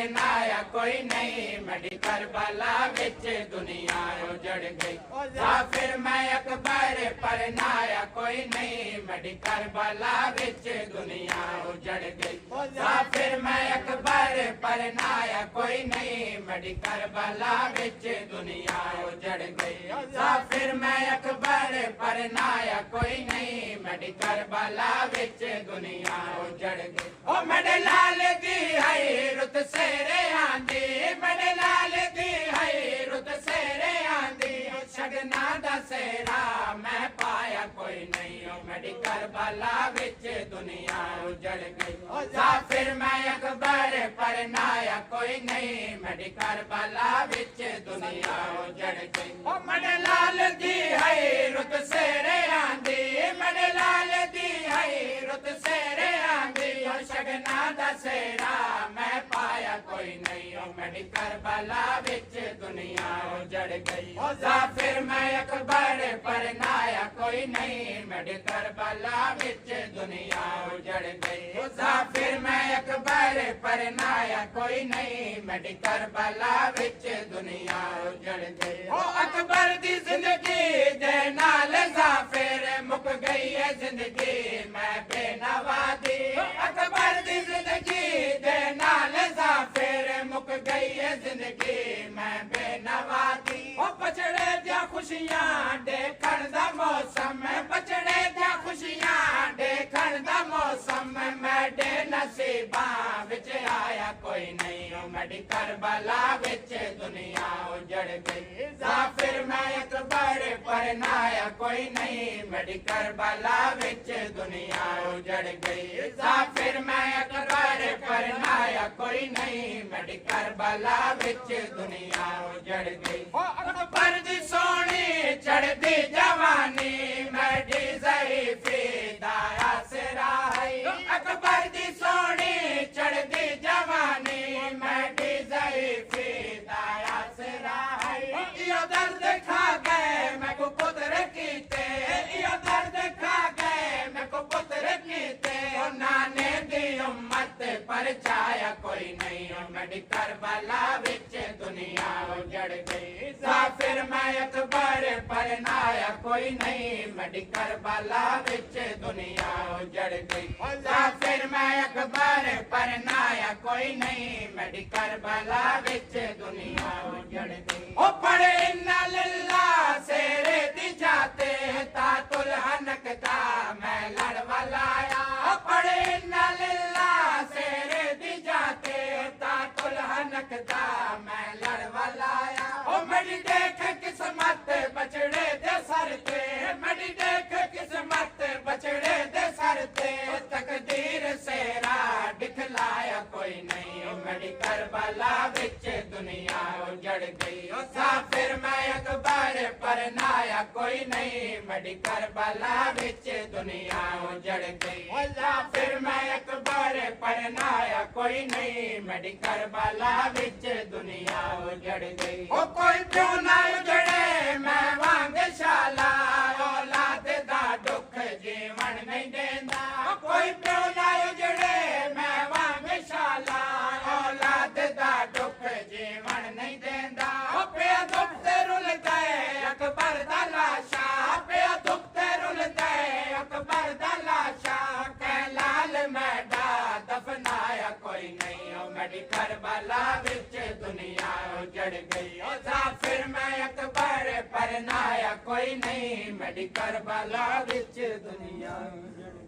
परनाया कोई नहीं, मेरी करबला विच दुनिया उजड़ गई। फिर मैं अकबर परनाया कोई नहीं, मेरी करबला विच दुनिया उजड़ गई। फिर मैं अकबर परनाया कोई नहीं, मेरी करबला विच दुनिया उजड़ गई। फिर मैं अकबर परनाया कोई नहीं, मेरी करबला विच दुनिया उजड़ गई। ओ मेरे लाल दी है रुत सेरे आंदी, मेरे लाल दी है रुत सेरे आंदी। शगना दा सेरा मैं पाया कोई नहीं, ओ मेरी करबला विच दुनिया उजड़ गई। फिर मैं अकबर परनाया कोई नहीं, मेरी करबला विच दुनिया उजड़ गई। ओ मेरे लाल दी है रुत सेरे आंदी, मेरे लाल दी है रुत सेरे आंदी। शगना दा सेरा मैं पाया कोई नहीं, ओ मेरी करबला विच दुनिया उजड़ गई। फिर मैं अकबर परनाया कोई नहीं, मेरी करबला विच दुनिया उजड़ गई। फिर मैं अकबर परनाया कोई नहीं, मेरी करबला विच दुनिया उजड़ गई। ओ अकबर दी जिंदगी दे नाल जाफिर मुक गई है जिंदगी मैं बेनवा दी। अकबर दी जिंदगी दे नाल जाफिर मुक गई है जिंदगी मैं बेनवा दी। ओ बचड़े दिया खुशियां देखण दा मौसम, बचड़े दिया खुशियां देखण दा मौसम। मेरे नसीबां विच आया कोई नहीं, ओ मेरी करबला विच दुनिया उजड़ गई। फिर मैं अकबर परनाया कोई नहीं, मेरी करबला विच दुनिया उजड़ गई। फिर मैं अकबर परनाया कोई नहीं, मेरी करबला विच दुनिया उजड़ गई। अकबर दी सोनी चढ़दी जवानी, मेरी ज़ईफ़ी दा आसरा है। अकबर दी सोनी चढ़दी जवानी, मेरी ज़ईफ़ी दा आसरा है। यो दर्द खा गए मैं को पुत्र कीते, यो दर्द खा गए मैं को पुत्र कीते। नाने दी उम्मत पर छाया कोई नहीं, ओ मेरी करबला विच दुनिया उजड़ गई। फिर मैं अकबर परनाया कोई नहीं, मेरी करबला विच दुनिया उजड़ गई। फिर मैं अकबर परनाया कोई नहीं, मेरी करबला विच दुनिया उजड़ गई। ओ पढ़े इन्ना लिल्लाह सेरे दी जाते तातुल हनकता मैं लड़वाला आया। पढ़े इन्ना लिल्लाह सेरे दी जाते तातुल हनकता मैं लड़वाला आया। ओ मेरी देख किस्मत बचड़े दे सर ते, मेरी देख किस्मत बचड़े दे सर ते। तकदीर सेरा दिखलाया कोई नहीं, ओ मेरी करबला विच दुनिया उजड़ गई। फिर मैं अकबर परनाया कोई नहीं, मेरी करबला विच दुनिया उजड़ गई। फिर मैं अकबर परनाया कोई नहीं, मेरी करबला विच दुनिया उजड़ गई। ओ कोई क्यों ना उजड़े मैं वांग शाला, औलाद दा दुख जीवन नहीं देंदा। कोई क्यों ना उजड़े मैं वांग शाला, औलाद दा दुख जीवन नहीं देंदा। पे दुख ते रुल गए अकबर दा लाशा, पे दुख ते रुल गए अकबर दा लाशा। कैलाल मैडा दफनाया कोई नहीं, ओ मेरी करबला विच दुनिया उजड़ गई। फिर मैं अकबर परनाया कोई नहीं, मेरी करबला विच दुनिया उजड़ गई।